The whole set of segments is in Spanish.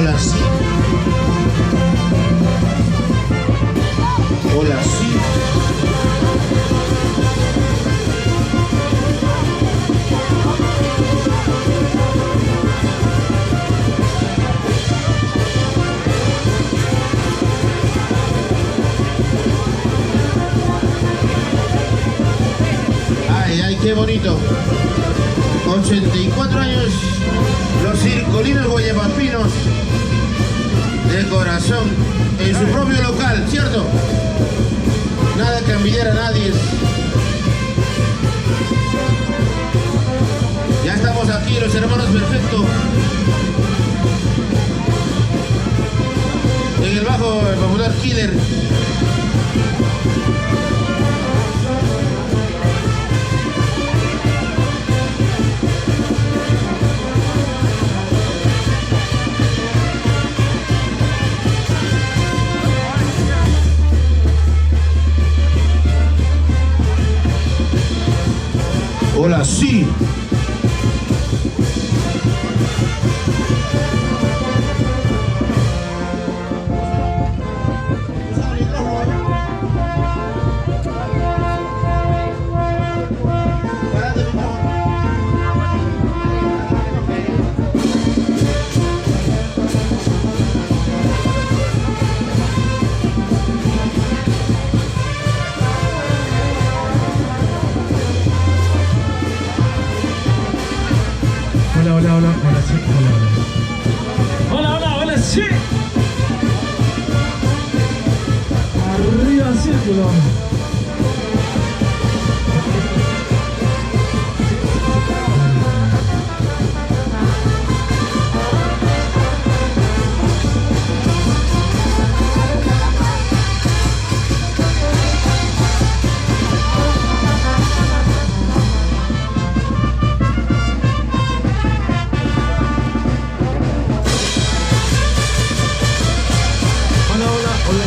Hola, sí. Hola, sí. Ay, ay, qué bonito. 84 años, los circolinos guayapapinos de corazón, en su propio local, ¿cierto? Nada que envidiar a nadie. Ya estamos aquí, los hermanos Perfecto. En el bajo, el popular Killer. Hola, sí. Hola, hola, hola, hola, sí, hola, hola. Hola, hola, hola, sí. Arriba, círculo. Hola, hola, hola.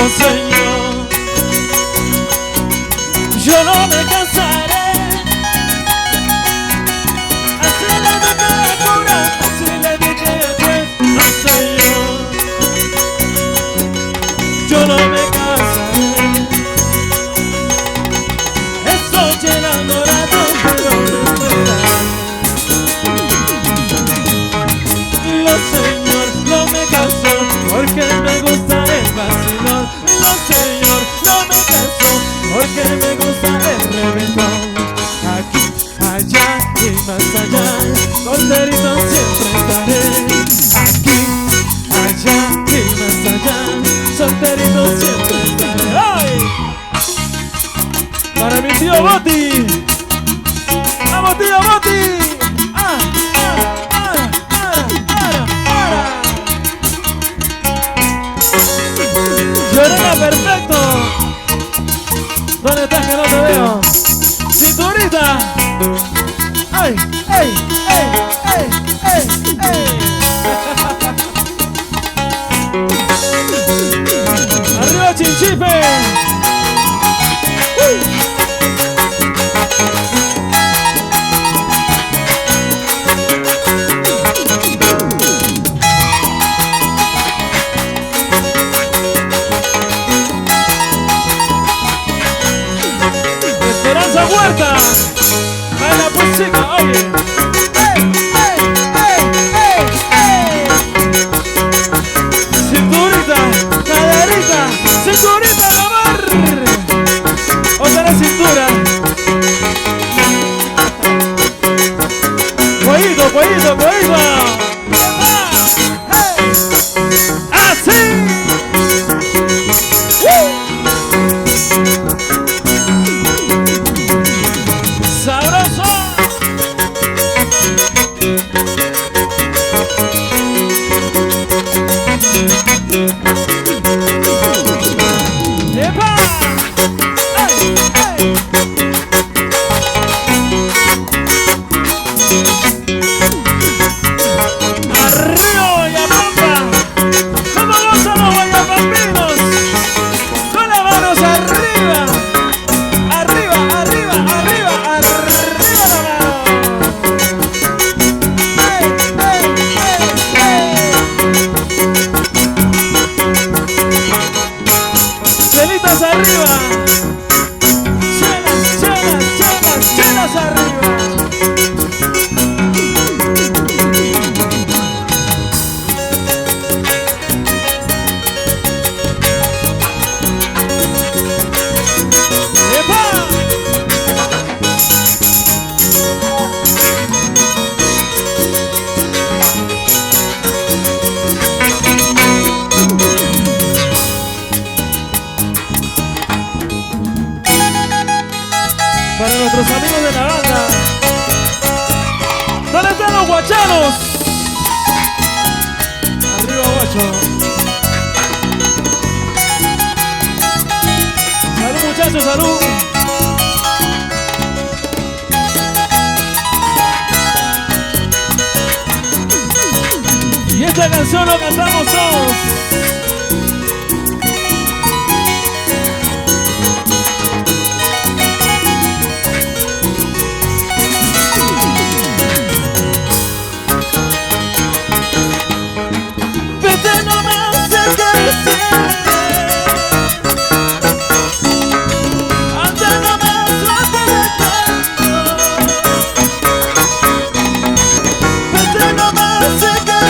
Oh Señor, yo no me cansaré. Así le dije al cura, así le dije al juez. Oh Señor, yo no me cansaré. Estoy enamorado, pero no esperaré. Lo Señor, no me canso, porque me gusta el vacilón. Lo Señor, no me canso, porque me gusta el reventón. Aquí, allá y más allá, solterito siempre estaré. Aquí, allá y más allá, solterito siempre estaré. ¡Ay! Para mi tío Boti. ¡Vamos, tío Boti! Llorena perfecto. ¿Dónde estás que no te veo? Cinturita. ¡Ay, ay, ay, ay, ay, ay! ¡Arriba Chinchipe! Esperanza Huerta, baila pues chica, oye. ¡Ey, ey, ey, ey, ey! Cinturita, caderita, cinturita de amor. Otra cintura. Cuellito, cuellito, cuellito. ¡Hey! ¡Así! ¡Sabroso! ¡Epa! ¡Ay, ay! ¡Arriba, Guayapampa! ¿Cómo gozan los guayapampinos? Con las manos arriba. Arriba, arriba, arriba, arriba la mano. ¡Ey, ey, ey, ey! Chelitas arriba. Chelas, chelas, chelas, chelas arriba. ¡Epa! Para nuestros amigos de la banda, ¿dónde están los guachanos? Arriba, guacho. Salud, muchachos, salud. Y esta canción la cantamos todos. Vete nomás de que anda nomás, no te detengo. Vete nomás de que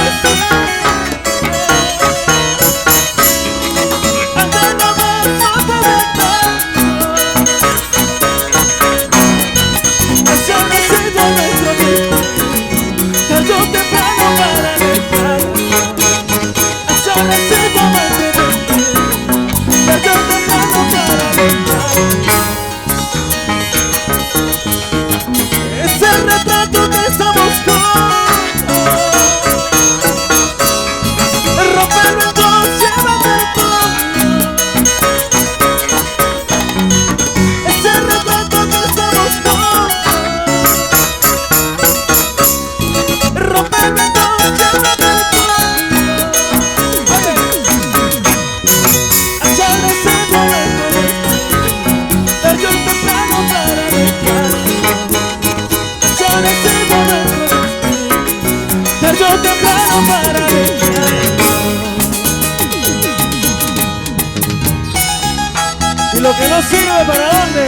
anda nomás, no te detengo. Hacia una silla nuestro vida, tarde o temprano para dejar. Hacia una silla más de verte, tarde o temprano para dejar. Es el retrato que estamos con. Romperlo en dos, llévate el fondo. Es el retrato que estamos con. Romperlo en temprano para dejarlo. Y lo que no sirve, ¿para dónde?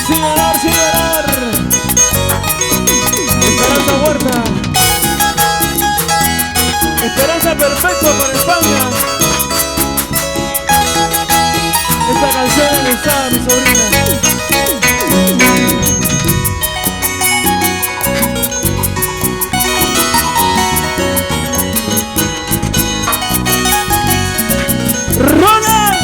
Sin orar, sin orar. Esperanza Huerta. Esperanza Perfecto para España. Esta canción le está a mi sobrina. ¡Ronald!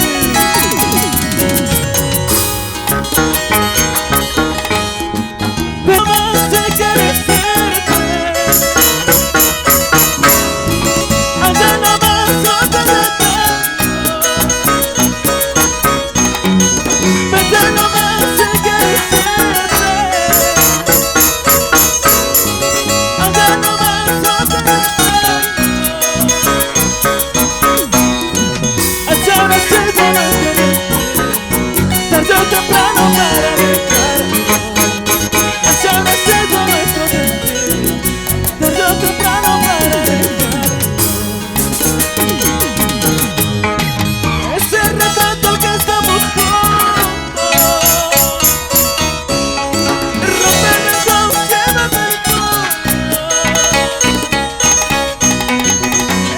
Pero más te quieres verte. Allá no más otra vez. Vete nomás si quieres verte. Allá no más otra vez. Ahora sé de nuestro destino, tarde o temprano para dejarlo. Ahora sé de nuestro destino, tarde o temprano para dejarlo. Ese retrato que estamos juntos, romper el dos, llévame el fondo.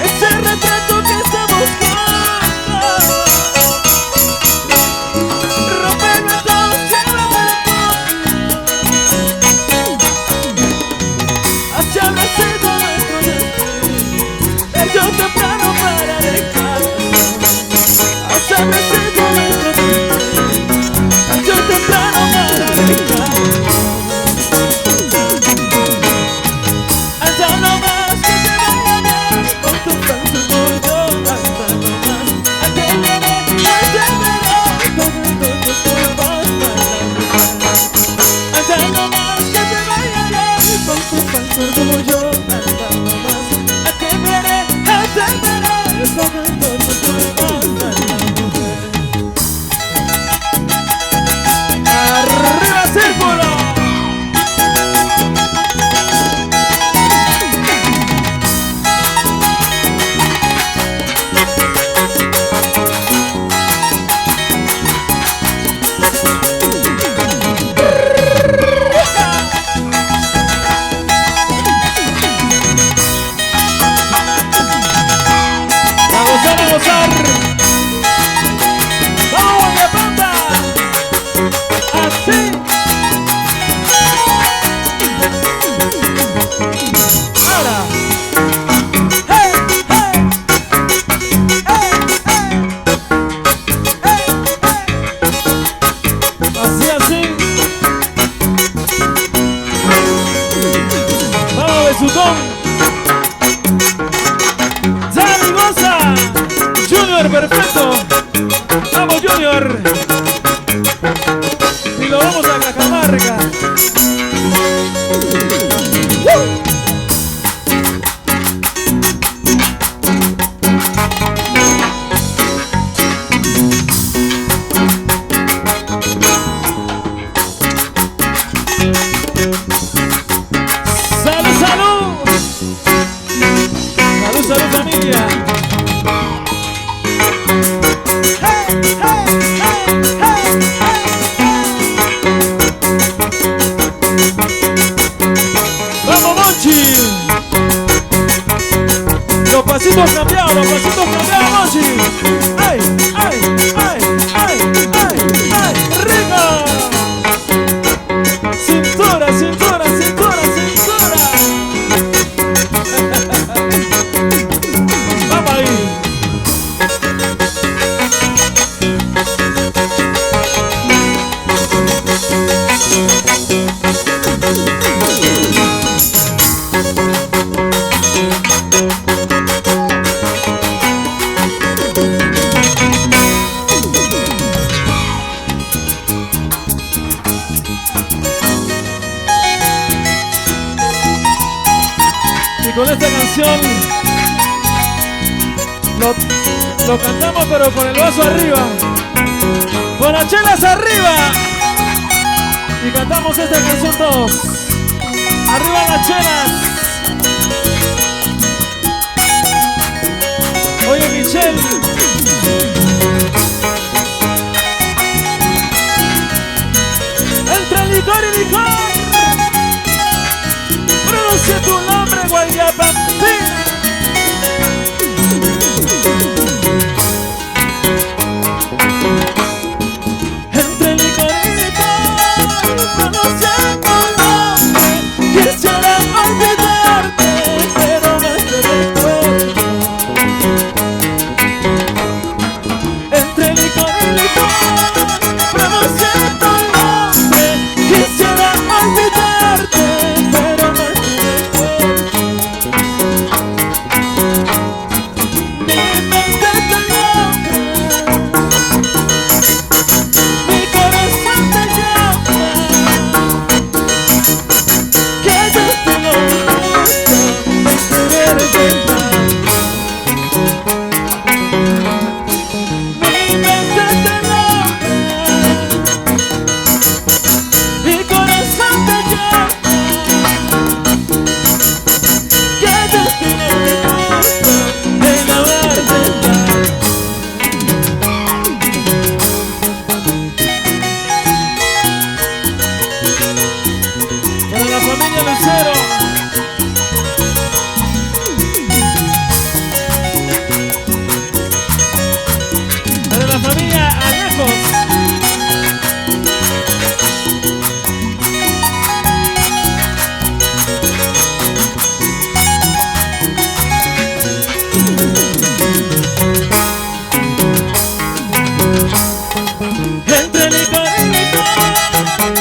Ese retrato que estamos juntos, temprano para dejarlo. Hasta me siento nuestro destino, yo temprano para dejarlo. Hasta no más que te vaya bien, con tu falso orgullo. Hasta no más, a que viene, a te veré, con tus culpas para. Hasta no más que te vaya bien, con tu falso orgullo. Hasta no más, a que viene, ¡arriba círculo! ¡Vamos, de panda! ¡Así! ¡Ahora! ¡Hey, hey! ¡Hey, hey! ¡Hey, hey! Así, así. ¡Vamos, besucón! ¡Dani goza! ¡Junior perfecto! ¡Vamos, Junior! Y lo vamos a Cajamarca. ¡Salud, salud! ¡Salud, salud, familia! ¡Vamos, Monchi! Los pasitos cambiados, Monchi. ¡Ay, ay, ay, ay, ay, ay! ¡Rico! Cintura, cintura, cintura, cintura. Vamos ahí. Y con esta canción lo cantamos pero con el vaso arriba, con las chelas arriba, y cantamos esta canción todos. Arriba las chelas. Oye, Michelle. Entre licor y licor, pronuncia tu nombre, Guayapapina. Entre licor y licor, pronuncia tu nombre. Quisiera olvidarte, pero no te recuerdo. Entre licor y licor, pronuncia tu nombre. Quisiera olvidarte, pero no te recuerdo. Mi mente te llama, mi corazón te llama. Que yo tengo gusto de quererte más. Mi mente te llama, mi corazón te llama. Que yo tengo gusto de enamorarte más. Para la familia Lucero. Para la familia Alejos. Entre licor y licor,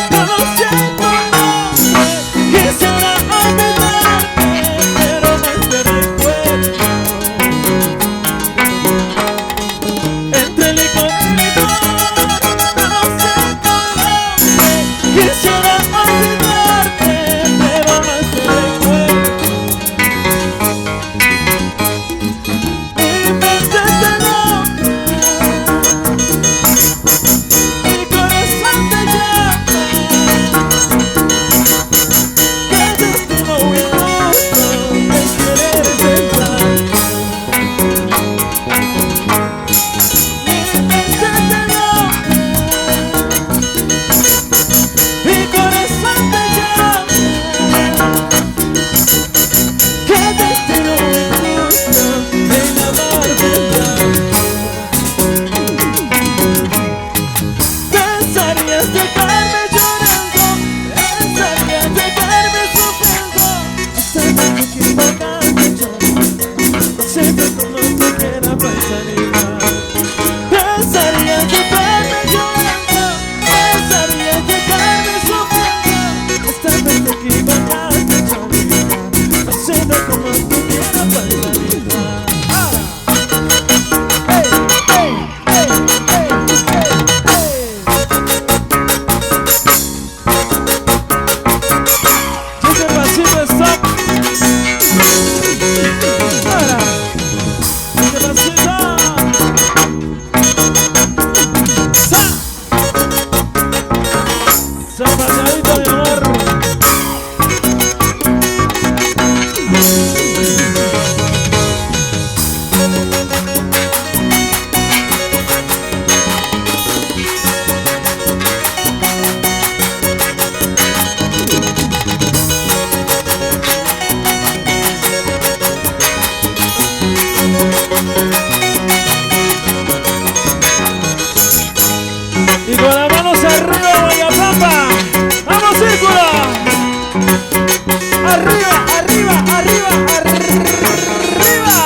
pronuncia tu nombre. Quisiera olvidarte, pero no te recuerdo. Entre licor y licor, pronuncia tu nombre. Quisiera olvidarte, pero no te recuerdo. Mi mente te llama, mi corazón te llama. Que yo tengo gusto de quererte más. Mi mente te llama, mi corazón te llama. Que yo tengo gusto de enamorarte más. Pensarías dejarme llorando, pensarías dejarme sufriendo. Sabes que equivocaste, siempre como tú quieras pensar igual. Pensarías dejarme llorando, pensarías dejarme sufriendo. Sabes que equivocaste, siempre como tú quieras pensar igual. Hey, hey, hey, hey, hey, hey. Dice el vasito stop. Ahora, dice el vasito. Sa. Zapateadito de amor. Y con las manos arriba, Guayapampa. ¡Vamos, círculo! Arriba, arriba, arriba, arriba.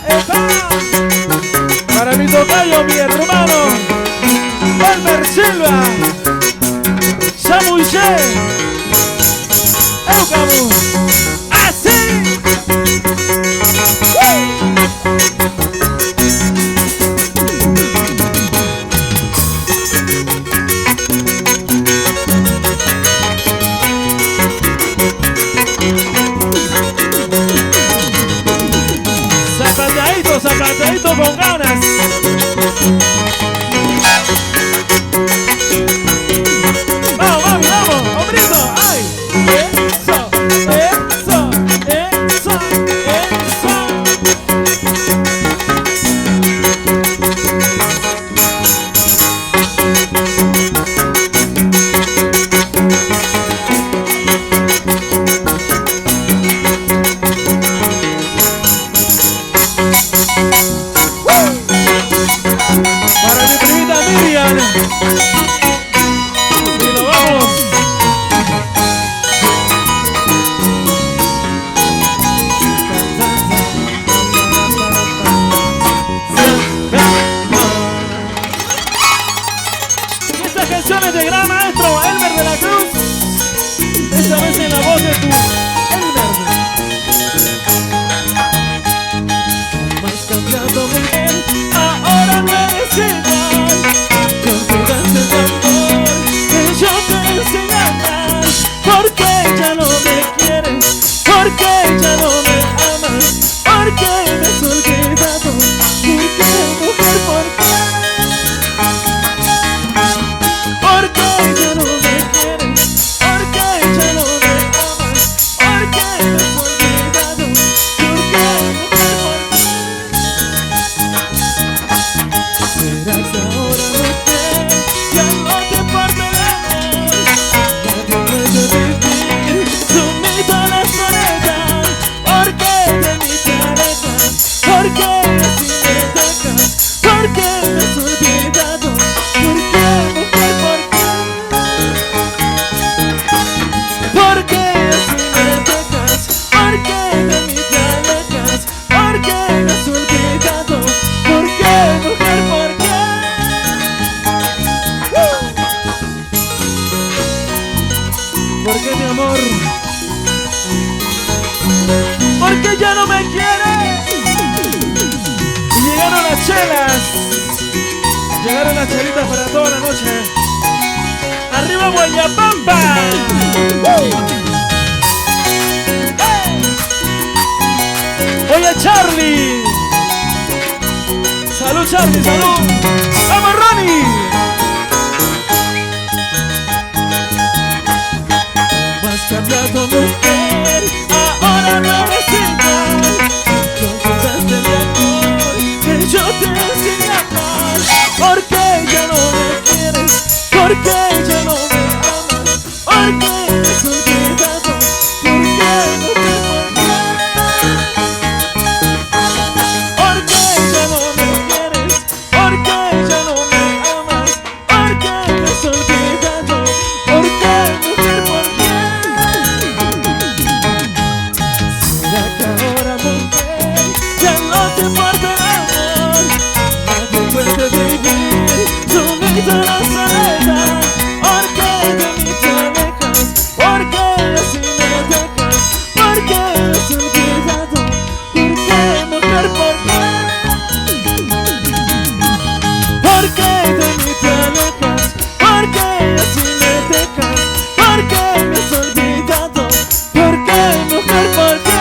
¡Epa! Para mi tocayo, mi hermano Elmer Silva, Samuye, Eucamu. ¡Así! Zapateadito, zapateadito con ganas. Vamos, vamos, vamos, hombrito, ay, eso. esta vez en la voz de tu Elmer. Has cambiado muy bien, ahora no eres igual. Te olvidaste de amor que yo te enseñé a amar. ¿Por qué ya no me quieres? ¿Por qué ya no me amas? ¿Por qué me has olvidado? ¿Por qué, mujer, por qué? ¿Por qué ya no me quieres? ¿Por qué ya no me amas? ¿Por qué me has olvidado? ¿Por qué, mujer, por qué? ¿Será que ahora, mujer, ya no te importa el amor? Nadie puede vivir sumido a la soledad. ¿Por qué de mí te alejas? ¿Por qué así me dejas? ¿Por qué me has olvidado? ¿Por qué, mujer, por qué? ¿Por qué así me dejas? ¿Por qué de mí te alejas? ¿Por qué me has olvidado? ¿Por qué, mujer, por qué? ¿Por qué, mi amor? ¿Por qué ya no me quieres? Y llegaron las chelas. Llegaron las chelitas para toda la noche. ¡Arriba Guayapampa! Oye, Charlie. Salud, Charlie, salud. ¡Vamos, Ronnie! Has cambiado, mujer, ahora no eres igual. Te olvidaste de amor que yo te enseñé a amar. ¿Por qué ya no me quieres? ¿Por qué ya no me amas? ¿Por qué me has olvidado? ¿Por qué, mujer, por qué? ¿Por qué ya no me quieres? ¿Por qué ya no me amas? ¿Por qué me has olvidado? ¿Por qué, mujer, por qué? ¿Será que ahora, mujer, ya no te importa el amor? Nadie puede vivir sumido a la soledad. ¿Por qué de mí te alejas? ¿Por qué así me dejas? ¿Por qué me has olvidado? ¿Por qué, mujer, por qué? ¿Por qué de mí te alejas? ¿Por qué así me dejas? ¿Por qué me has olvidado? ¿Por qué, mujer, por qué?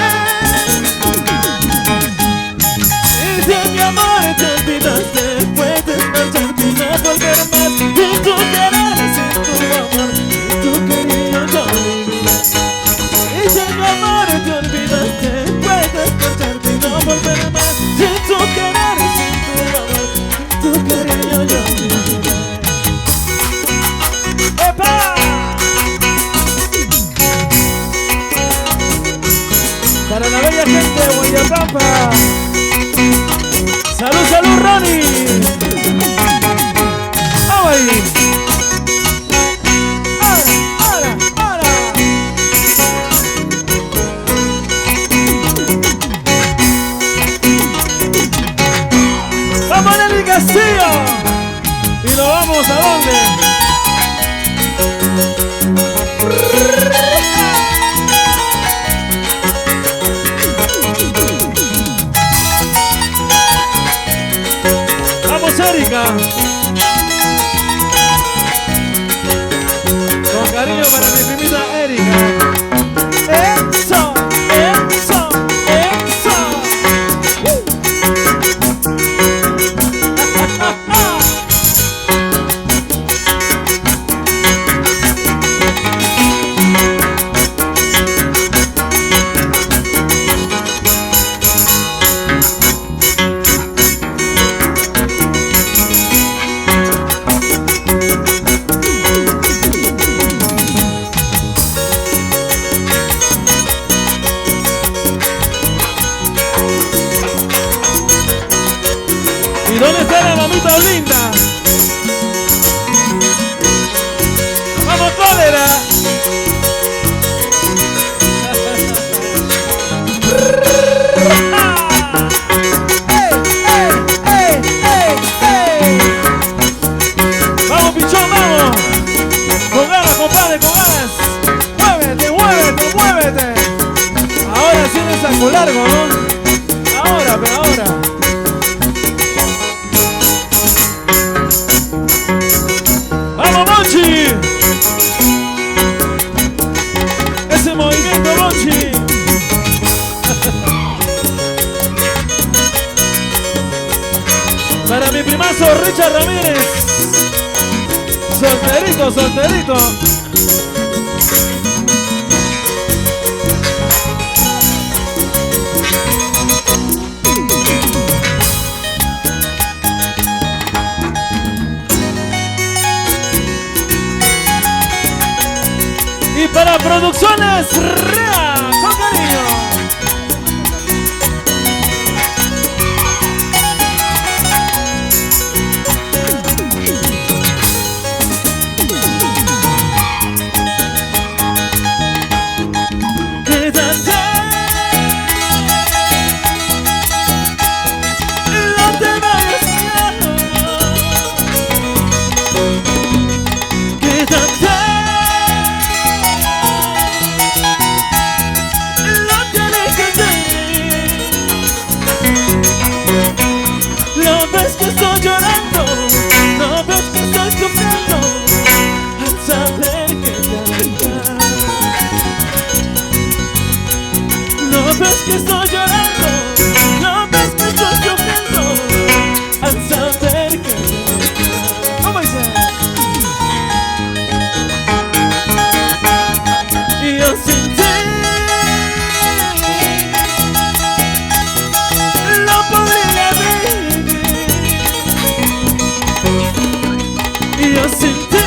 Y de mi amor te olvidaste, puedes marcharte y no volver más. Y tu querer sin tu amor, sin tu cariño yo viviré. Y de mi amor te olvidaste, puedes marcharte y no volver más. Sin tu querer, sin tu amor, sin tu cariño yo viviré. ¡Epa! Para la bella gente de Guayapampa. ¡Salud, salud, Ronnie! ¡Vamos ahí! ¡Ahora, ahora, ahora! ¡Vamos, Nelly Castillo! ¿Y lo vamos a dónde? ¡Vamos, Erika! Con cariño para mi primita Erika. ¡Eso! ¡Eso! ¡Eso! ¿Y dónde está la mamita linda? ¡Vamos, cólera! ¡Vamos, pichón, vamos! ¡Con ganas, compadre, con ganas! ¡Muévete, muy largo, ¿no? Ahora, pero ahora. ¡Vamos, Monchi! Ese movimiento, Monchi. Para mi primazo Richard Ramírez. Solterito, solterito. Y para Producciones Rea, con cariño. Que estoy llorando, no ves que estoy sufriendo al saber que ¿cómo dice? Y yo sin ti no podría vivir. Y yo sin ti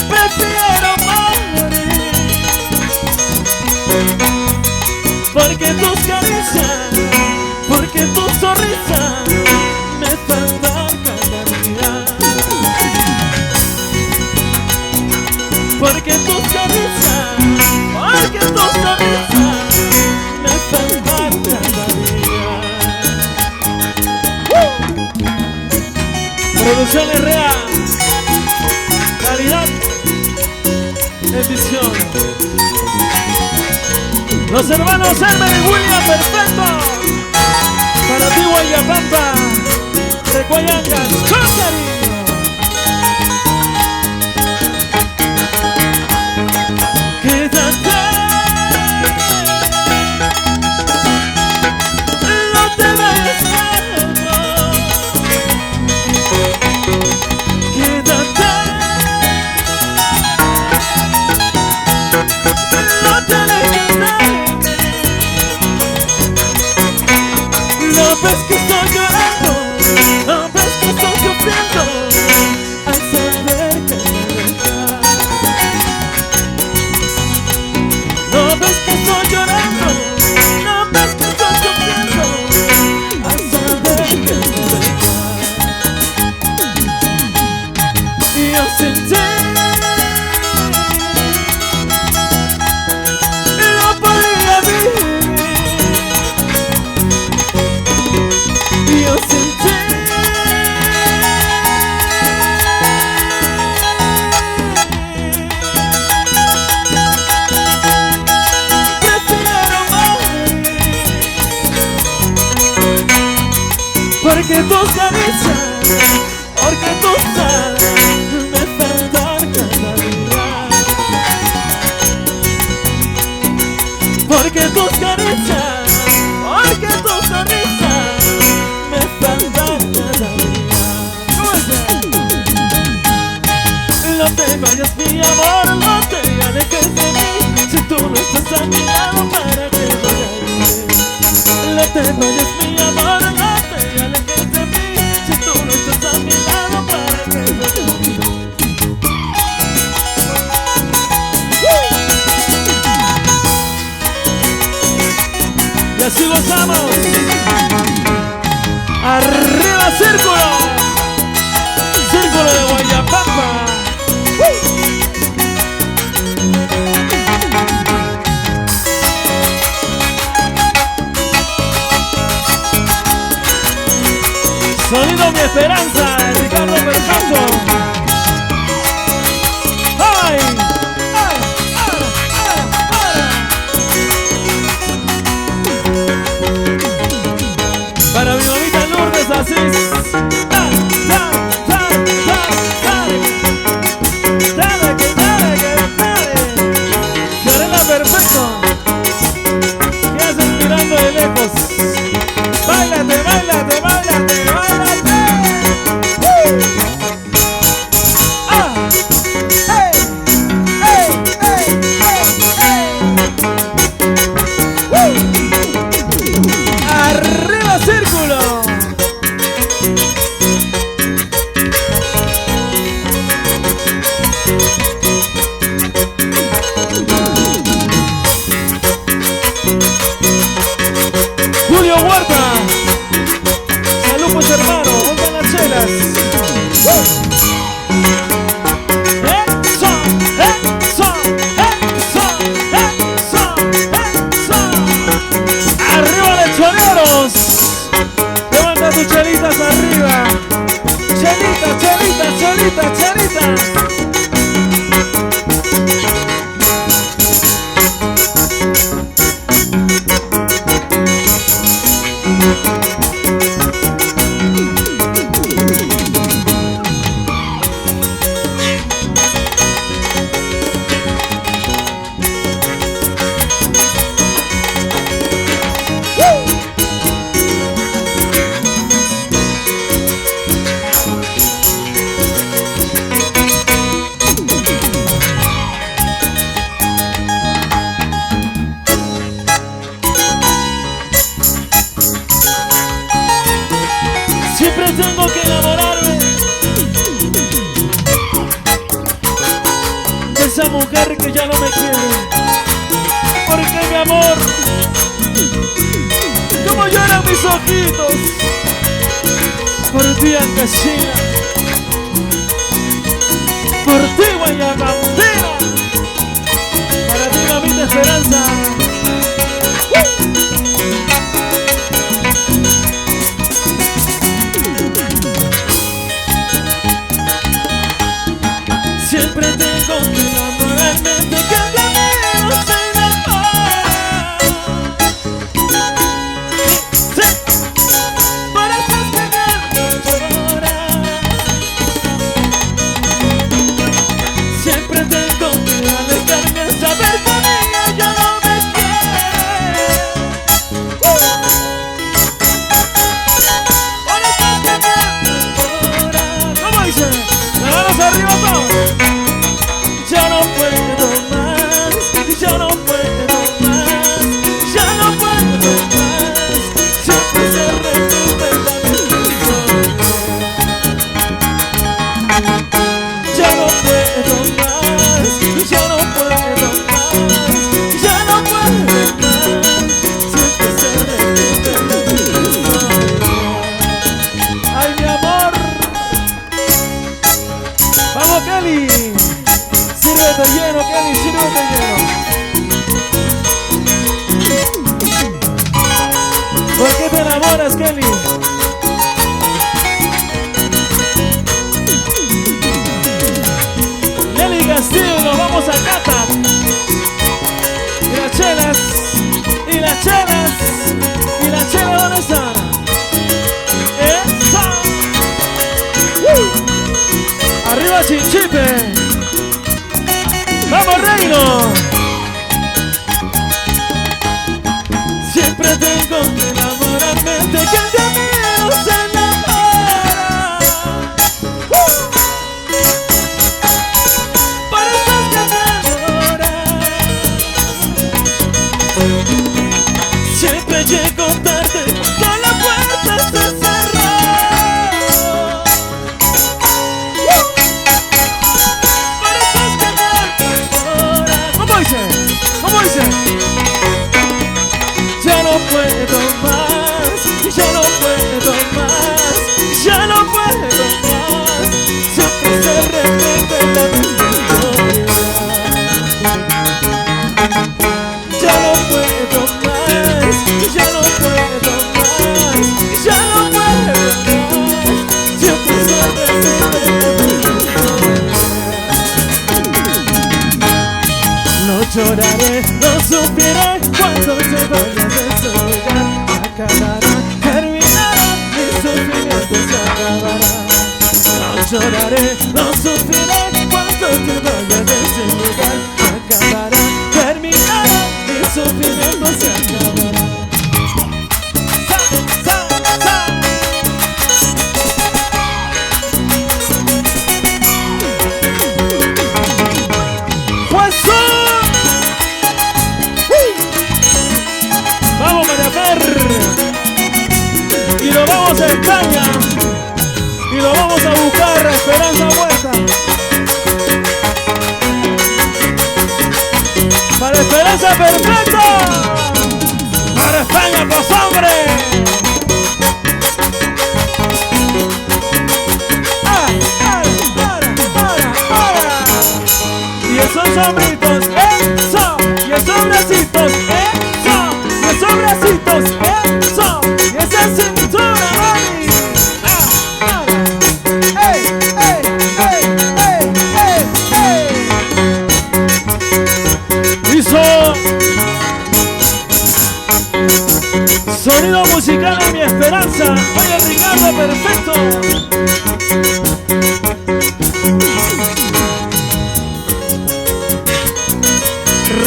prefiero morir. Porque tus caricias, porque tu sonrisa me falta cada día. Porque tus caricias, porque tu sonrisa me falta cada día. Producciones Rea, calidad, edición. Los hermanos Elmer y William, perfecto. Para ti, Guayapampa, Recuayangas, con cariño. Quédate, no te vayas, amor. Quédate, no te alejes. No ves que estoy llorando, no ves que estoy sufriendo al saber que me dejas. No ves que estoy llorando, no ves que estoy sufriendo al saber que me dejas. Y yo sin ti no podría vivir. Porque tus caricias, porque tus alas me faltan cada día. Porque tus caricias, porque tus sonrisas me faltan cada día. ¿Cómo es? No te vayas, mi amor, no te alejes de mí. Si tú no estás a mi lado, ¿para qué voy a ir? No te vayas, mi amor, no te alejes de mí. Si tú no estás a mi lado, ¿para qué voy a ir? Y así gozamos. Arriba, círculo. Círculo de Guayapampa. Sonido Mi Esperanza, Ricardo Perfecto. ¡Ay! ¡Ay! ¡Ay! ¡Ay! Julio Huerta, salud pues hermano, oigan las chelas. Eso, eso, eso, eso, eso. Arriba lechoneros, levanta tus chelitas arriba. Chelitas, chelitas, chelitas, chelitas. Siempre tengo que enamorarme de esa mujer que ya no me quiere, porque mi amor, como lloran mis ojitos por ti, Ancashina, por ti, Guayabambera, para ti, mamita Esperanza. Siempre tengo que enamorarme de que el amor se enamora. Sí, por eso es que me llorar. Siempre tengo que alejarme a saber que ella ya no me quiere. Por eso es que me llorar. ¿Cómo dice? ¡Las manos arriba todos! Ya no puedo más, ya no puedo más, ya no puedo más. Siempre se repite la misma historia. Ya no puedo más, ya no puedo más, ya no puedo más. Siempre se repite la misma historia. Ay, mi amor. Vamos, Kelly. Sírvete lleno, Kelly, sírvete lleno. ¿Por qué te enamoras, Kelly? Nelly Castillo, nos vamos a Cata. Y las chelas, y las chelas, y las chelas, ¿dónde están? ¡Esa! ¡Arriba Chinchipe! ¡Vamos, Reino! Siempre tengo que enamorarme de que el de mí se enamora. Por eso es que me enamora. Siempre llego tarde, con la puerta se cerró. Por eso es que me enamora. ¿Cómo dice? ¿Cómo dice? Ya no puedo más, ya no puedo más, ya no puedo más. Siempre se repite la misma historia. Ya no puedo más, ya no puedo más, ya no puedo más. Siempre se repite la misma historia. No lloraré, no sufriré cuando se vaya de este lugar. Acabará, terminará, mi sufrimiento se acabará. No lloraré, no sufriré cuando te vaya de este lugar. Acabará, terminará, mi sufrimiento se acabará. ¡Sa, sa, sa! ¡Pues vamos, María Fer! Y lo vamos a España. Y lo vamos a buscar a Esperanza Huerta. Esperanza Perfecto. Para España, pues hombre. Y esos sombritos, eso. Y esos bracitos, eso. Y esos bracitos, eso. Y esa cintura, mami. ¡Ey, ey, ey, ey, ey, ey! Hizo sonido musical en mi esperanza. Oye, Ricardo Perfecto.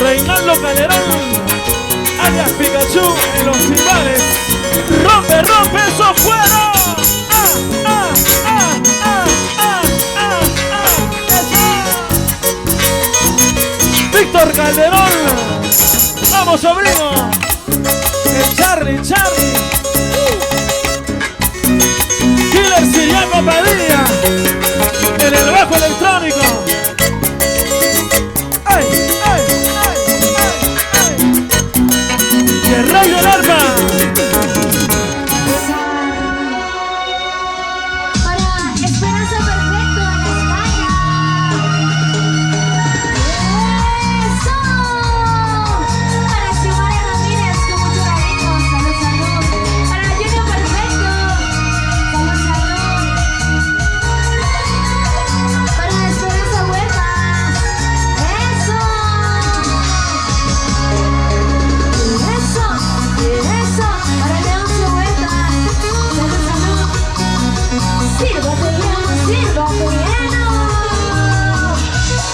Reinaldo Calderón, alias Pikachu en los timbales. Rompe, rompe, eso fuera. Víctor Calderón, vamos sobrino. El Charlie. Killer Siriaco Padilla, en el bajo electrónico. ¡Ay! Y el rey del arpa. Para Esperanza Perfecto en España. ¡Eso! Para Xiomara Ramírez con mucho cariño. Salud. Para Junior Perfecto. Salud. Para Esperanza Huerta. ¡Eso! Para Leoncio Huerta. Salud. Sírvate lleno.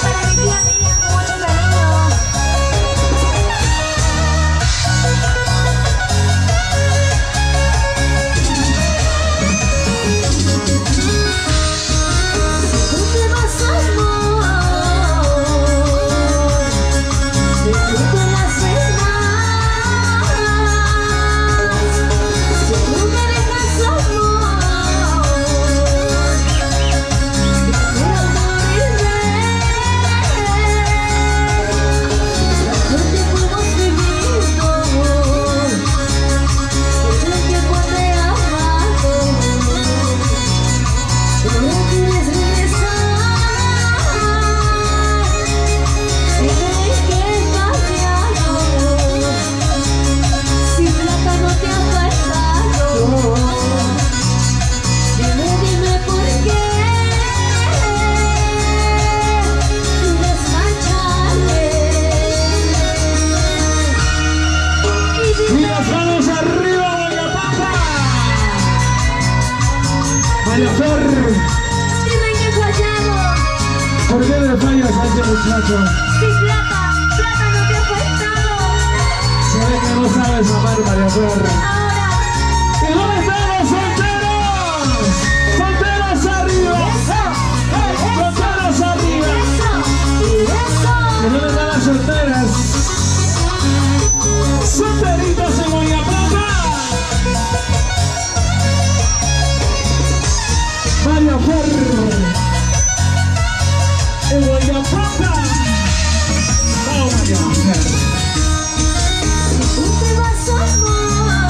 Para mi tía Miriam con mucho cariño. Tú te vas, amor. Si tú te la haces más. Si tú me dejas, amor. Quiero morirme. Tanto tiempo hemos vivido. Mucho tiempo te he amado. Pero quieres regresar. Si crees que he cambiado. Si plata no te ha faltado. Dime por qué. Desmáchame. Y las manos arriba, Guayapapa. María Fer, Dime que he fallado. ¿por qué le fallas a este muchacho? Si plata no te ha faltado. Se ve que no sabes amar, María Fer. Ahora, ¿Y dónde están los solteros? ¡Solteros arriba! ¡Solteros arriba! ¿Y dónde están las solteras? ¡Solteritos en Guayapapa! María Fer en Guayapapa. Vamos, María Fer. tú te vas, amor.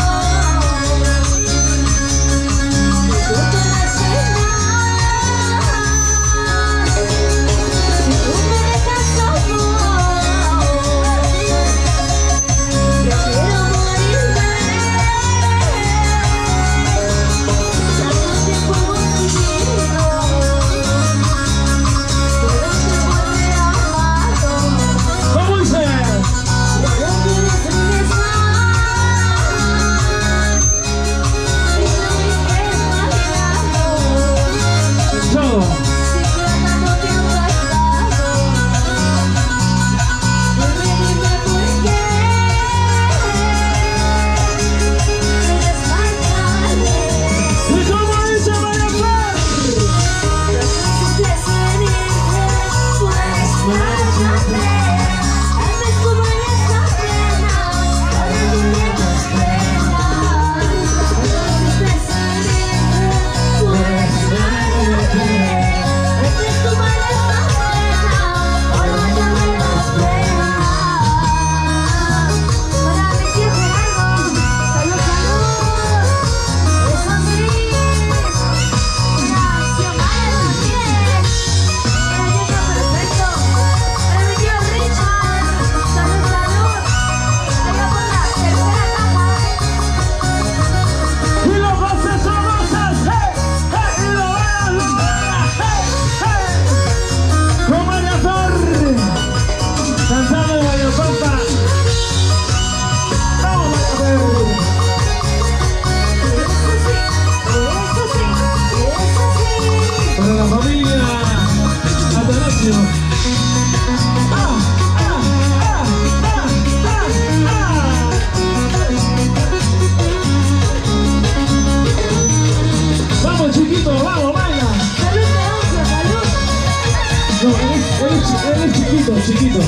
Él es chiquito, chiquito.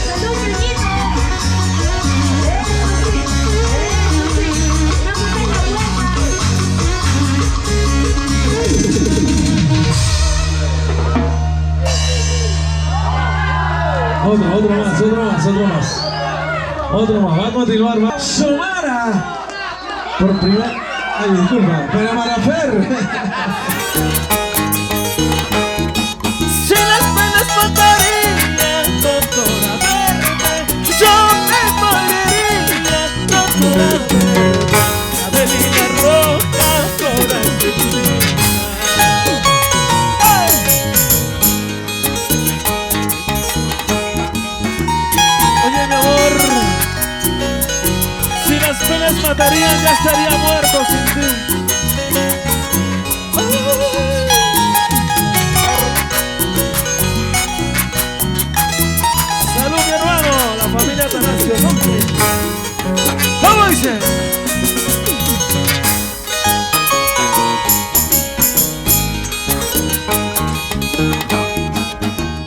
Salud, primito. Otro más, va a continuar más. Xiomara. Por primera. Ay, disculpa, pero Marafer. Si las penas matarían, doctora verde, yo me moriría, doctora verde. La velina roja, flora encendida. Oye, mi amor, si las penas matarían, ya estaría muerto sin ti. Salud, mi hermano, la familia Atanasio, ¿no? ¿Cómo dice?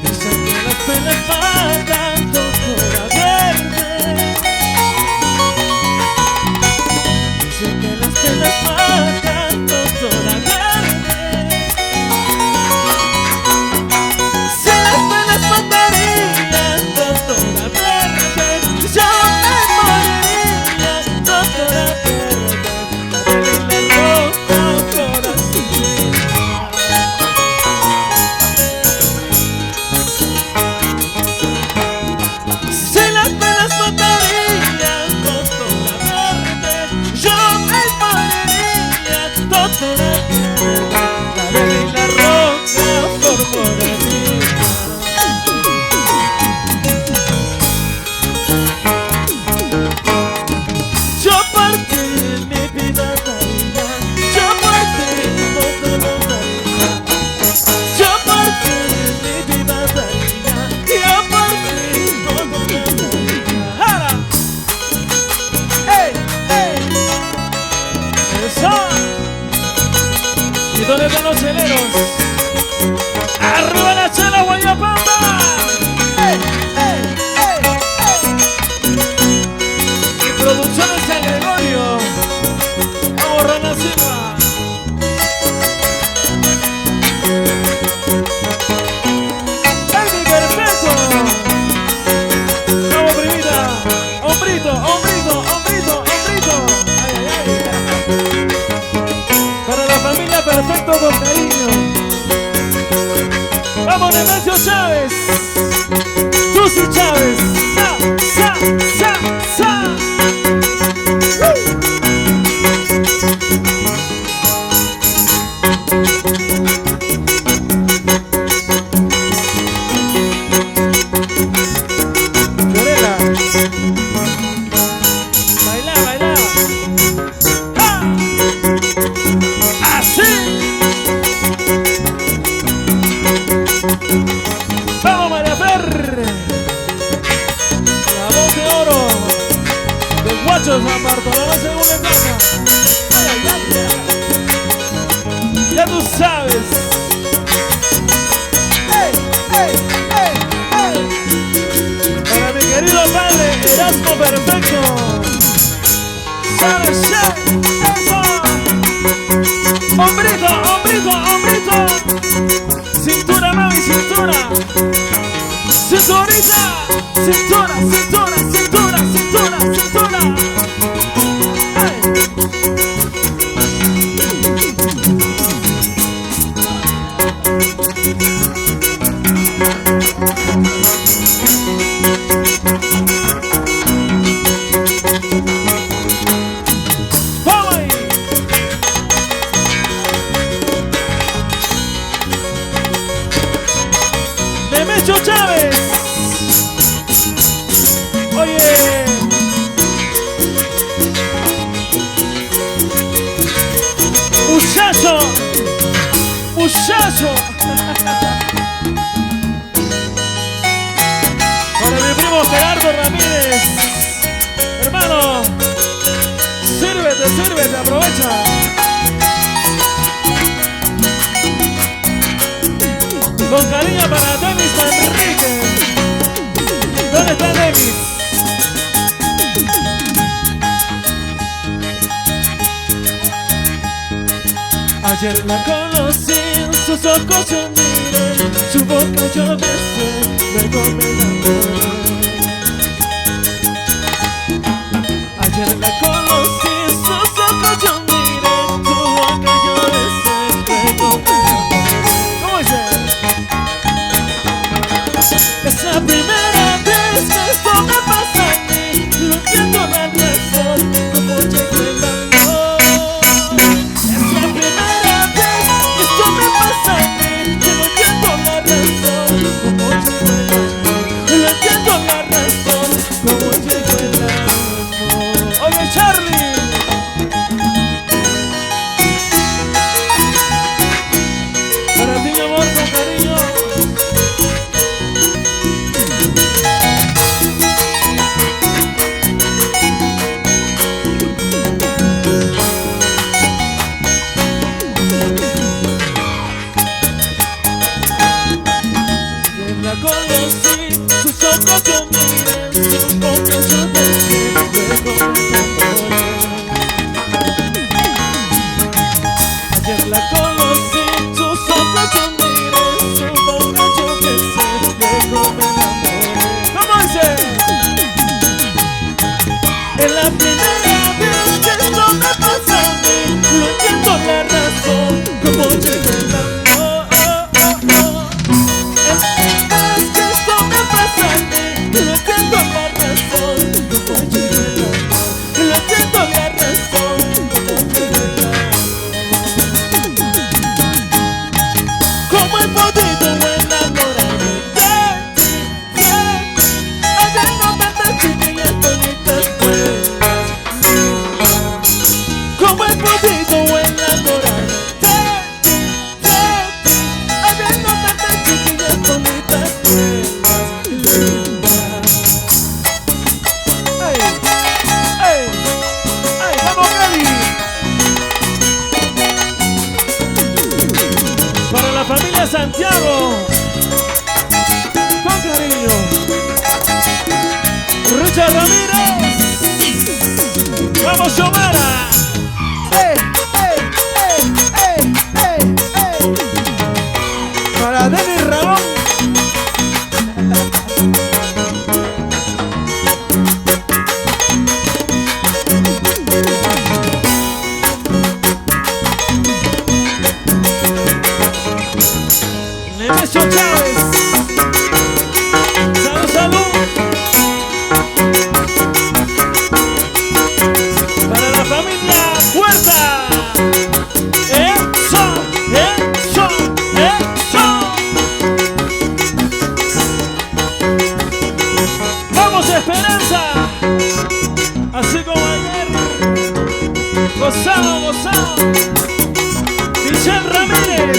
Dicen que las penas matan, doctora verde. Dicen que las penas matan, doctora verde. Si las penas matarían, doctora verde, yo me moriría, doctora verde. La velina roja, flora encendida. Si las penas matarían, doctora verde, yo me moriría, doctora verde. La velina roja, flor moradita. Yo partí mi vida daría, yo partí todo lo daría. Yo partí mi vida daría, yo partí todo lo daría. ¡Jara! ¡Ey! ¡Ey! ¡Eso! ¿Y dónde están los cheleros? ¡Arriba la chela, Guayapamba! ¡Ey! ¡Ey! ¡Ey! ¡Ey! Producciones San Gregorio. Vamos, Rana Silva. ¡Baby perfecto! Vamos, primita. Hombrito, hombrito, hombrito, hombrito. Ay, ay, ay. Para la familia perfecto con cariño. Vamos, Nemesio Chávez. Susi Chávez. Sa, sa, sa, sa. Fiorella. Baila, baila. ¡Ja! Así. Vamos, María Fer. La voz de oro del guacho San Bartolomé segunda etapa. Ay, ay, ay. Ya tú sabes. ¡Ey, ey, ey, ey! Para mi querido padre Erasmo Perfecto. ¡Sale, eso! ¡Hombrito, hombrito, hombrito! ¡Cintura, mami, cintura! ¡Cinturita! ¡Cintura, cintura, cintura, cintura, cintura! ¡Ay! ¡Vamos ahí! Nemesio Chávez. Oye. Muchacho. Muchacho. Para mi primo Gerardo Ramírez. Hermano. Sírvete, sírvete, aprovecha. Con cariño para Denis Manrique. ¿Dónde está Denis? Ayer la conocí, en sus ojos yo miré, su boca yo besé, luego me enamoré. Ayer la conocí, en sus ojos yo miré, su boca yo besé, luego me enamoré. ¿Cómo dice? Es la primera vez que esto me pasa a mí, no entiendo la razón, cómo llegó el amor. Es la primera vez que esto me pasa a mí, que no entiendo la razón, cómo llegó el amor. No entiendo la razón, cómo llegó el amor. Oye, Charlie. Para ti, mi amor, con cariño. La conocí, sus ojos yo miré, su boca yo besé, luego me enamoré. Ayer la conocí, sus ojos yo miré, su boca yo besé, luego me enamoré. ¿Cómo dice? Es la primera vez que esto me pasa a mí, no entiendo la razón, cómo llegó el amor. Santiago, con cariño, Richard Ramírez, vamos Xiomara. Para Denis Ramón. Nemesio Chávez. Salud, salud. Para la familia Puerta. Eso, eso, eso. Vamos, Esperanza. Así como ayer. Gozado, gozado. Michelle Ramírez.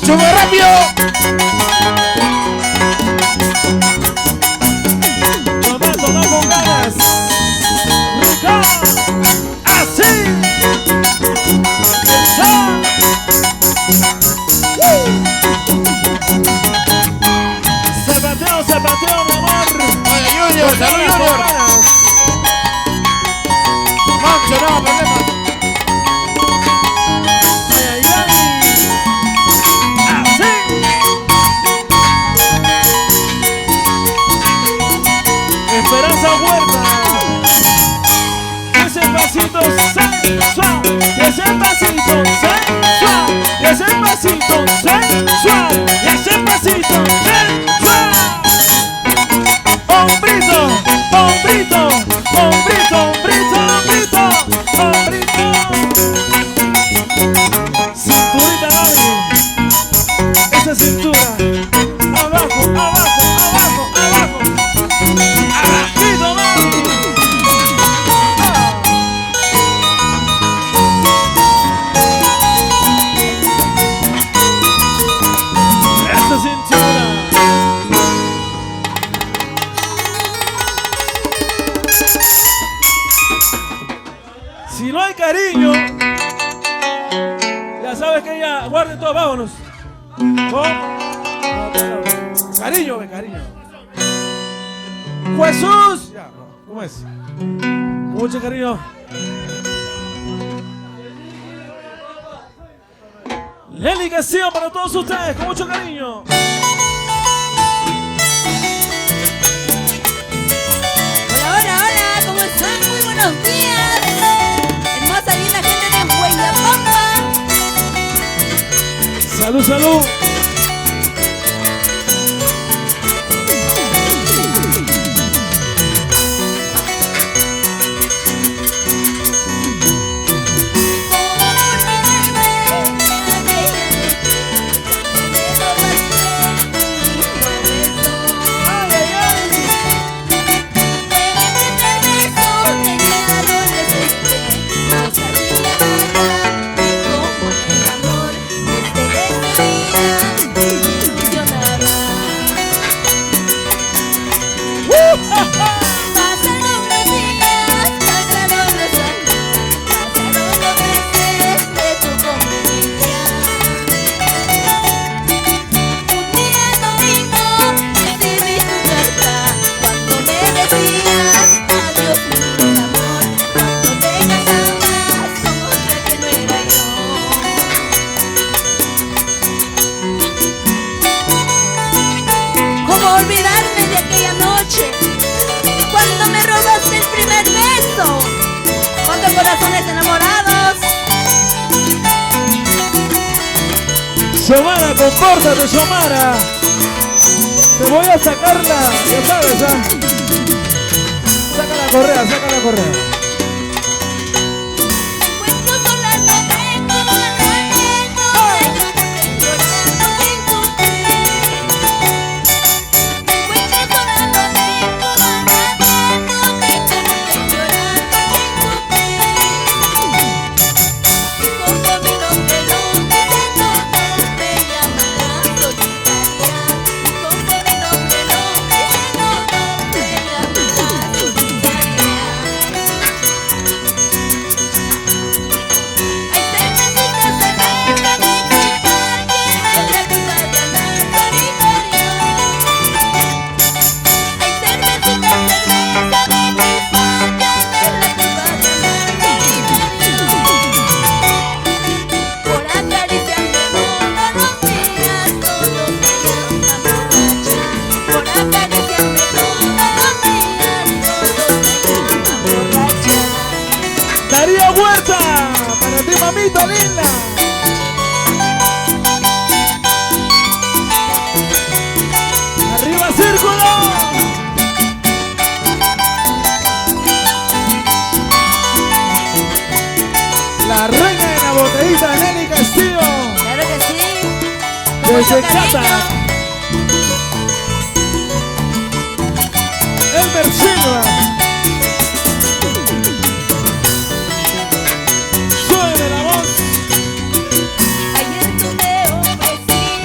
¡Sube rápido! Tomando con ganas. Rica. Así. Esa. Se pateó, mi amor. Oye, Junior, salud, Junior. Mancho, no, problema. Ay, ay, ay. Así. Esperanza Huerta. Ese pasito sensual. Ese pasito sensual. Ese pasito sensual. Ese pasito sensual. Hombrito, hombrito, hombrito, hombrito, hombrito, hombrito. Cinturita, Gaby. Esa cintura. Abajo, abajo, abajo, abajo. Abajito, Gaby. Esa cintura. Si no hay cariño, ya sabes que ya guarden todo, vámonos. Cariño, cariño. Jesús. Ya, ¿cómo es? Con mucho cariño. Lenny Castillo para todos ustedes, con mucho cariño. Hola, hola, hola, ¿cómo están? Muy buenos días. Hermosa, linda gente de Huayapampa. Salud, salud. Ay, ay, ay. ¿Cómo olvidarme de aquella noche cuando me robaste el primer beso? Cuando corazones enamorados. Xiomara, compórtate, Xiomara. Te voy a sacarla, ya sabes, ¿ah? Saca la correa, saca la correa. Encuentro sola no tengo a nadie, no tengo por qué llorar, no tengo fe. Encuentro sola no tengo a nadie, no tengo por qué llorar, no tengo fe. Y como mi nombre lo dice, todos me llamarán solitaria. Y como mi nombre lo dice, todos me llamarán solitaria. Daría Huerta, para ti, mamita linda. Arriba, círculo. La reina de la botellita, Lenny Castillo. Claro que sí. Desde Mucho cariño. Chata. Elmer Silva. Suene la voz. Ayer tú me ofrecías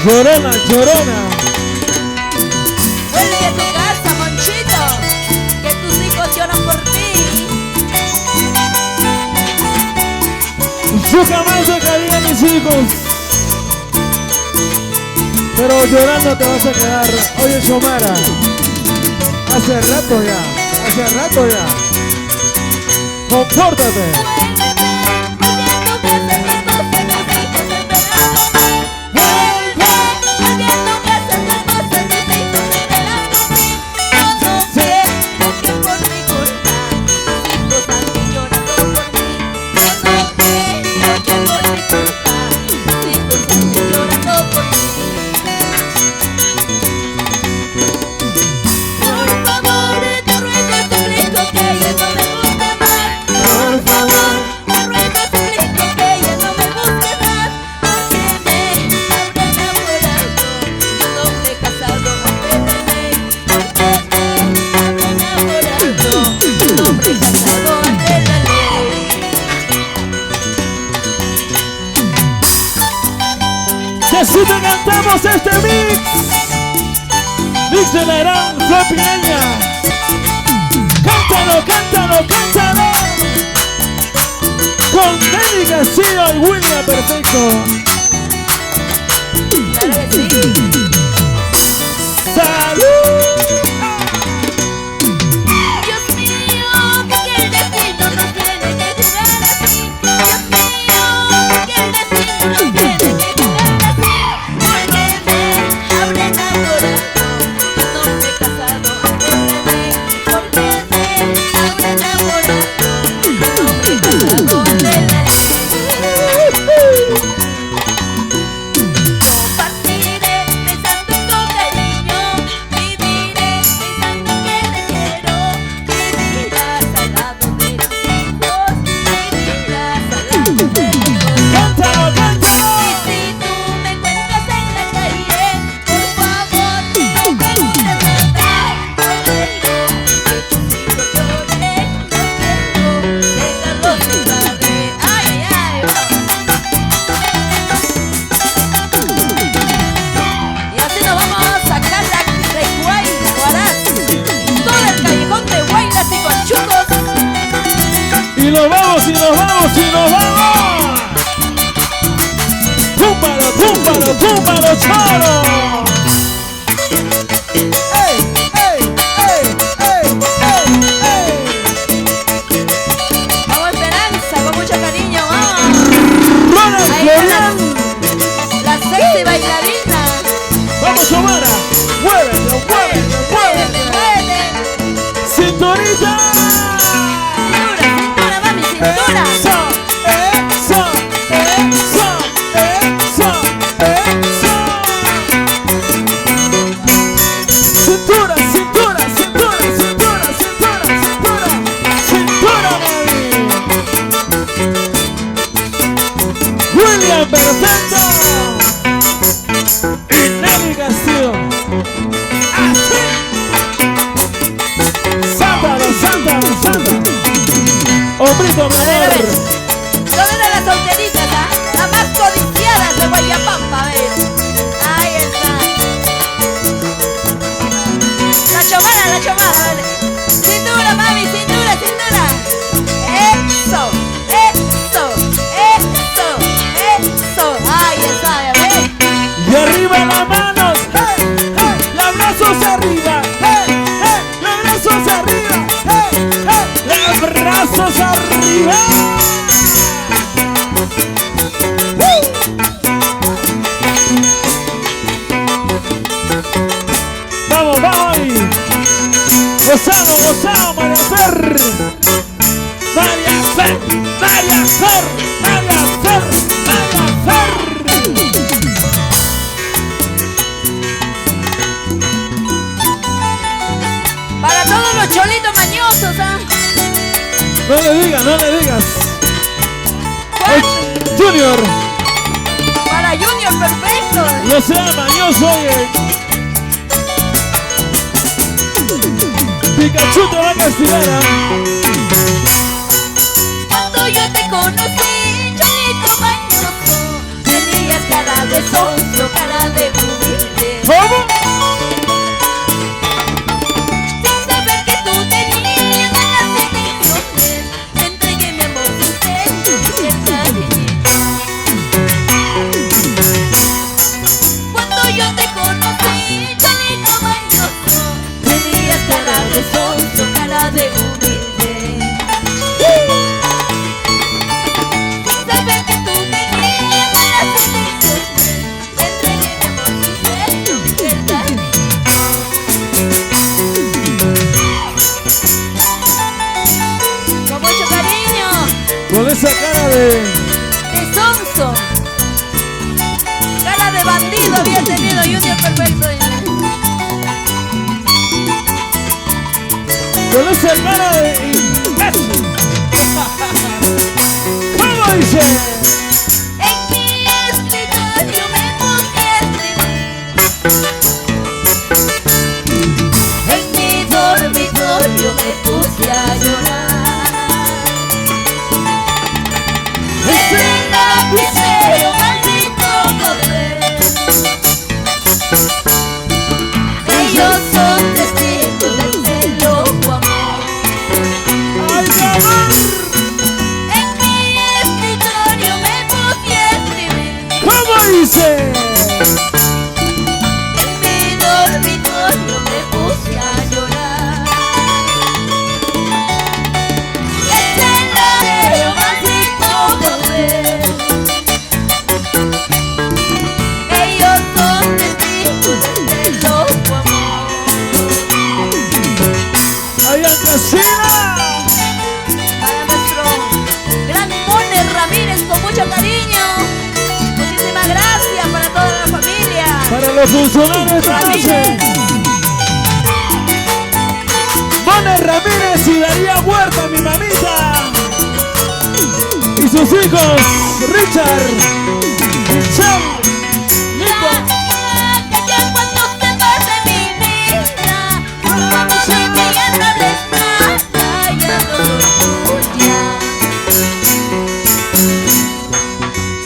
Llorona, llorona. Vuelve a tu casa, Monchito, que tus hijos lloran por ti. Yo jamás dejaría a mis hijos, pero llorando te vas a quedar. Oye, Xiomara, hace rato ya. Compórtate. Así te cantamos este mix de la gran Flor Piñeña. Cántalo, cántalo, cántalo. Con Nelly Castillo y William Perfecto. Claro que sí. ¡Salud! Dios mío, que el destino nos tiene que jugar así. Dios mío, que el destino nos tiene que jugar así. Y nos vamos, y nos vamos, y nos vamos. ¡Túmbalo, túmbalo, túmbalo, choro! ¡Ey, ey, ey, ey, ey, ey! Vamos, Esperanza, con mucho cariño, vamos. ¡Ronald Ahí Florian! la sexy bailarina. ¡Vamos, Xiomara! ¡Muévete, muévete, muévete! Muévete. ¡Cinturita! Cintura, mami, cintura. ¡Eso! ¡Eso! ¡Eso! ¡Eso! ¡Eso! ¡Cintura, cintura, cintura, cintura, cintura, cintura! ¡Cintura, mami! ¡William Perfecto! Y Nelly Castillo. ¡Así! ¡Sántalo, sántalo, sántalo! ¡Hombrito, mi A ver, a ver. amor! ¿Dónde de las solteritas, ah? Las más codiciadas de Guayapampa, a ver. Ahí está. La chomara, a ver. Cintura, mami, cintura, cintura. Eso, eso, eso, eso. Ahí está, a ver. Y arriba las manos, hey, hey, los brazos arriba, hey, hey, los brazos arriba, hey, hey, los brazos arriba. Vamos, vamos ahí. Gozamos, gozamos, María Fer. María Fer, María Fer, María Fer, María Fer. Para todos los cholitos mañosos, ¿ah? No le digas, no le digas. ¿Cuál? Junior, Para Junior, perfecto. no sea mañoso, oye. Pikachu te va a castigar, ¿ah? Cuando yo te conocí, cholito mañoso, tenías cara de sonso, cara de de... Sonso. Cara de bandido había tenido Junior Perfecto. Conoce el cara de... ¿Cómo dice? En mi escritorio me puse a escribir. En mi dormitorio me puse a llorar. Ese lapicero maldito papel. Ellos son testigos del loco amor. ¡Ay, mi amor! En mi escritorio me puse a escribir. ¿Cómo dice? En mi dormitorio me puse a llorar. Ese lapicero maldito papel. Ellos son testigos del loco amor. ¡Ay, Andresina! Para nuestro gran Mone Ramírez, con mucho cariño. Muchísimas gracias para toda la familia. Para los funcionarios de esta noche. Mone Ramírez y Daría Huerta, mi mamita. Y sus hijos, Richard, Michelle, Nico. Que ya cuando te vas de mi vida, cuando soy mi ya no hables nada, ya no soy tuya.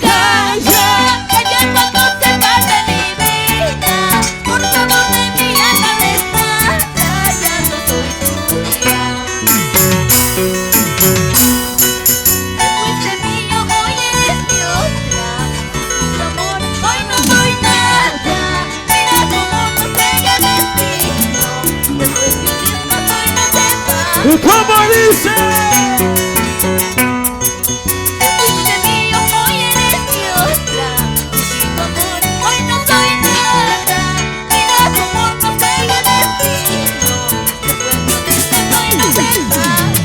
Calla, que ya cuando te vas de mi vida, por favor de mí ya no hables nada, ya no soy tuya. Te fuiste mío, hoy eres mi otra. Mi amor, hoy no soy nada. Mira cómo no pega el destino. Después de un tiempo soy no te vas. ¿Y cómo dice? Te fuiste mío, hoy eres mi otra. Mi amor, hoy no soy nada. Mira cómo no pega el destino. Después de un tiempo soy no te vas.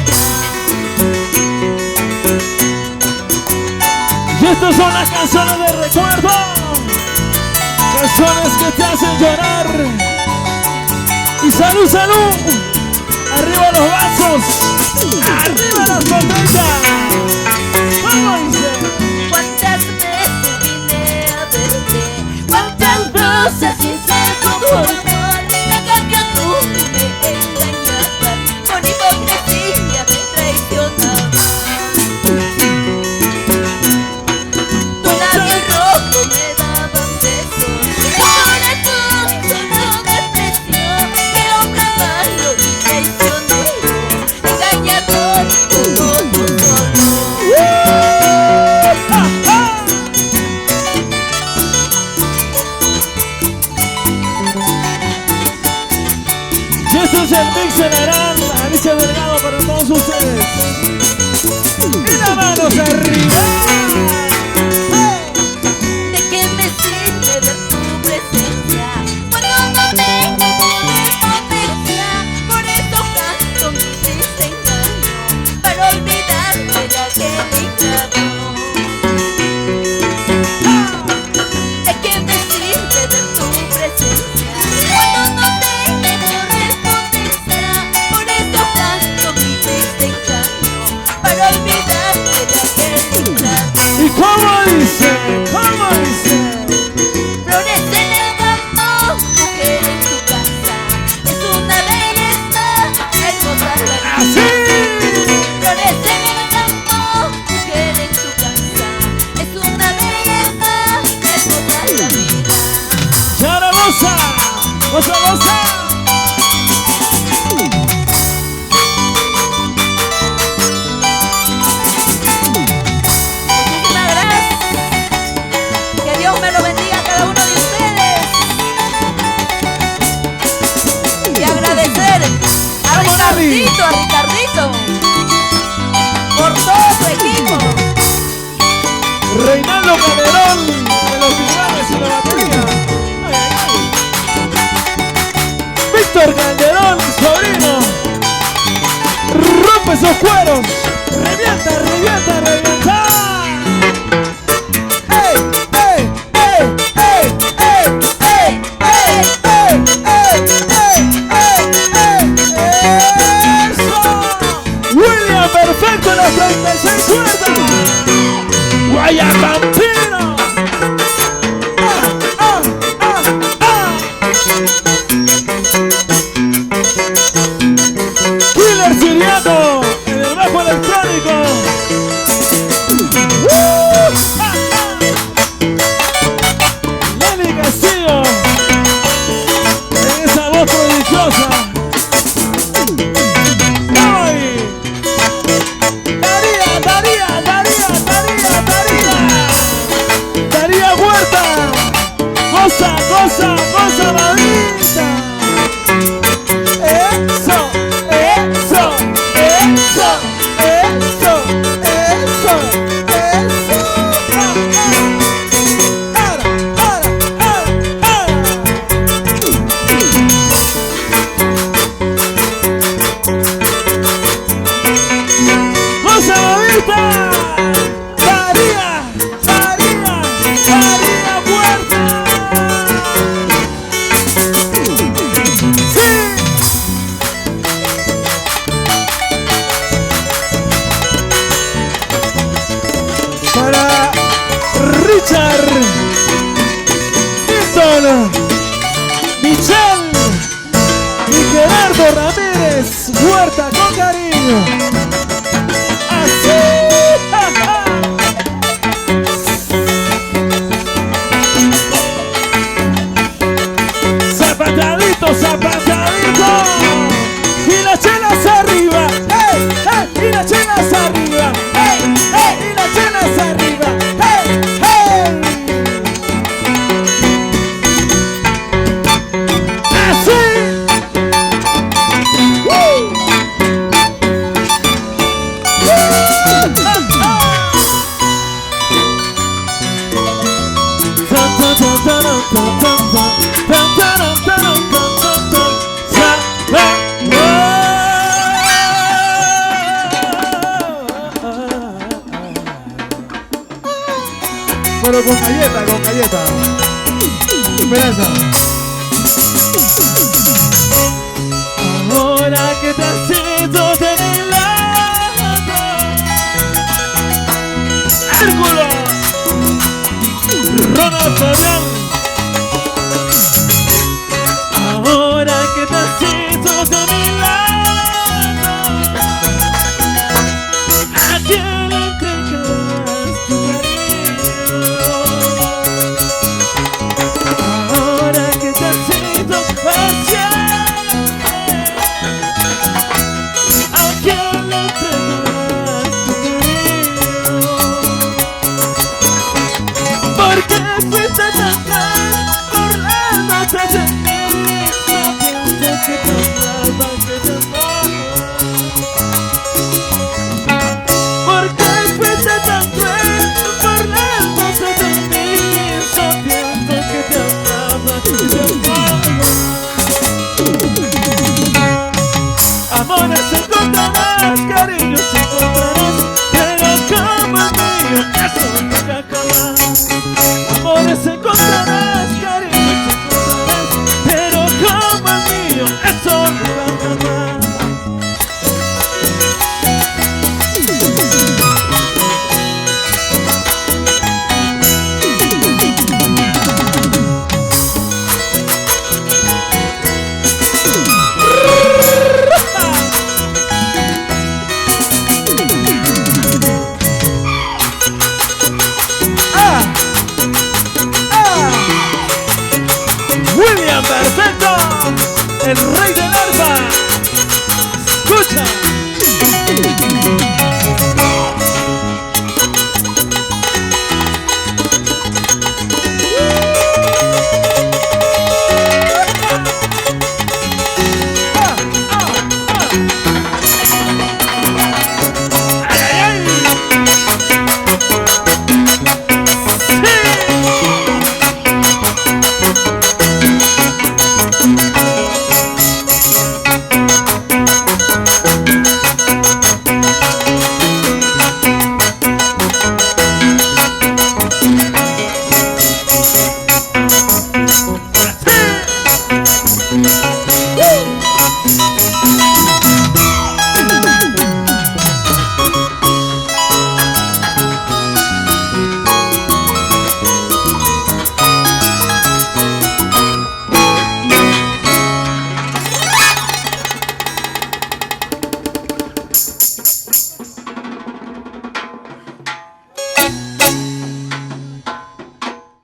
Y estas son las canciones de recuerdo. Canciones que te hacen llorar. Y salud, salud. Arriba los vasos. Arriba las botellas. ¿Cómo dice? ¿Cuántas veces vine a verte? ¿Cuántas veces hice todo amor? La cambio tú me engañabas, con hipocresía me traicionabas. Tu labio rojo me daban besos, tu corazón solo despreció. Qué hombre malo y traicionero, engañador, todo tú solo. Y esto es el mix general. Alicia Delgado para todos ustedes. Y las manos arriba. ¿De qué me sirve ver tu presencia cuando no tengo correspondencia? Por eso canto mi desengaño, para olvidarme de aquel ingrato. ¿De qué me sirve ver tu presencia cuando no tengo correspondencia? Por eso canto mi desengaño, para olvidarme de aquel ingrato. ¿Y cómo dice? ¿Cómo dice? Flores en el campo, mujer en tu casa, es una belleza, hermosa la vida. Así. Flores en el campo, mujer en tu casa, es una belleza, hermosa la vida. ¡Chara goza! ¡Goza, goza! Muchísimas gracias. Que Dios me lo bendiga a cada uno de ustedes. Y agradecer a Ricardito, por todo su equipo. Reinaldo Calderón de los pilares y la batería. Ay, ay, ay. Víctor Calderón, sobrino. Rompe esos cueros. Revienta, revienta, revienta. Daría perfecto en las 36 cuerdas. Guayacampino. Killer Siriano en el bajo electrónico. Lenny Castillo en esa voz prodigiosa. Daría Huerta. Goza, goza, goza, mamita. Eso, eso, eso, eso, eso, eso. Goza, mamita. Daría Huerta. Sí. Para Richard, Milton, Michelle y Gerardo Ramírez Huerta con cariño. Así. Zapatadito, zapatadito. Y las chelas arriba. ¡Hey, hey! Y las chelas arriba. ¡Hey, hey! Y las chelas arriba. ¡Hey, hey! Así. Pero con galleta, con galleta. Esperanza. Ahora que te siento de mi lado, Círculo, Ronald Fabián. Ahora que te siento de mi